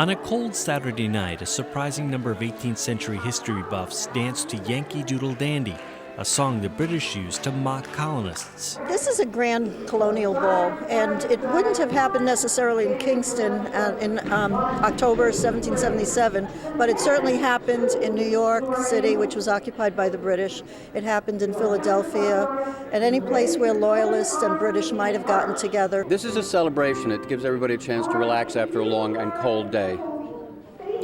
On a cold Saturday night, a surprising number of 18th century history buffs danced to Yankee Doodle Dandy, a song the British used to mock colonists. This is a grand colonial ball, and it wouldn't have happened necessarily in Kingston in October 1777, but it certainly happened in New York City, which was occupied by the British. It happened in Philadelphia, and any place where loyalists and British might have gotten together. This is a celebration. It gives everybody a chance to relax after a long and cold day.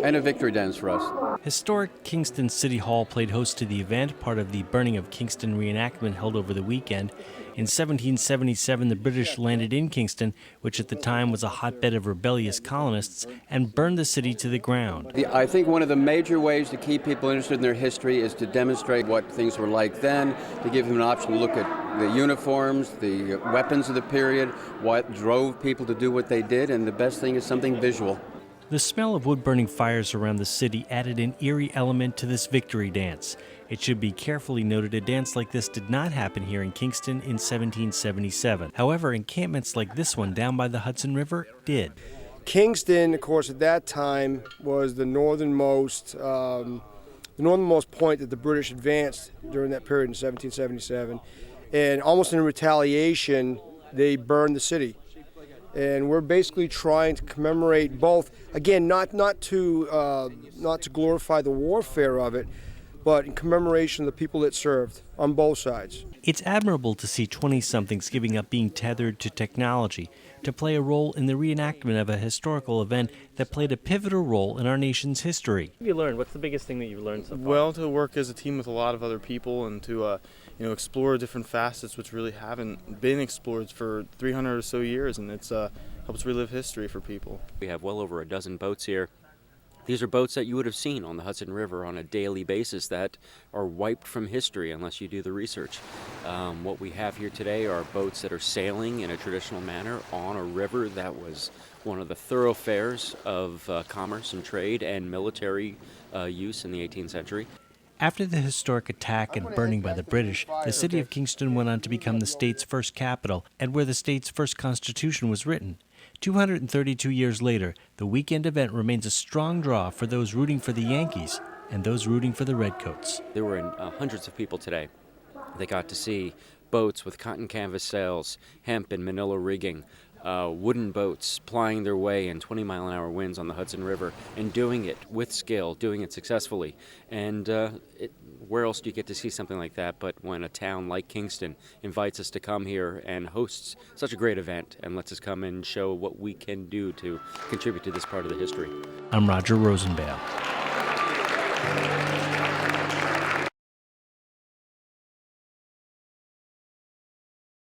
And a victory dance for us. Historic Kingston City Hall played host to the event, part of the Burning of Kingston reenactment held over the weekend. In 1777, the British landed in Kingston, which at the time was a hotbed of rebellious colonists, and burned the city to the ground. I think one of the major ways to keep people interested in their history is to demonstrate what things were like then, to give them an option to look at the uniforms, the weapons of the period, what drove people to do what they did, and the best thing is something visual. The smell of wood-burning fires around the city added an eerie element to this victory dance. It should be carefully noted a dance like this did not happen here in Kingston in 1777. However, encampments like this one down by the Hudson River did. Kingston, of course, at that time was the northernmost point that the British advanced during that period in 1777. And almost in retaliation, they burned the city. And we're basically trying to commemorate both, again, not to glorify the warfare of it, but in commemoration of the people it served on both sides. It's admirable to see 20-somethings giving up being tethered to technology to play a role in the reenactment of a historical event that played a pivotal role in our nation's history. What have you learned? What's the biggest thing that you've learned so far? Well, to work as a team with a lot of other people and to explore different facets which really haven't been explored for 300 or so years, and it's helps relive history for people. We have well over a dozen boats here. These are boats that you would have seen on the Hudson River on a daily basis that are wiped from history unless you do the research. What we have here today are boats that are sailing in a traditional manner on a river that was one of the thoroughfares of commerce and trade and military use in the 18th century. After the historic attack and burning by the British, the city of Kingston went on to become the state's first capital and where the state's first constitution was written. 232 years later, the weekend event remains a strong draw for those rooting for the Yankees and those rooting for the Redcoats. There were hundreds of people today. They got to see boats with cotton canvas sails, hemp and manila rigging, wooden boats plying their way in 20-mile-an-hour winds on the Hudson River and doing it with skill, doing it successfully. And where else do you get to see something like that but when a town like Kingston invites us to come here and hosts such a great event and lets us come and show what we can do to contribute to this part of the history. I'm Roger Rosenbaum.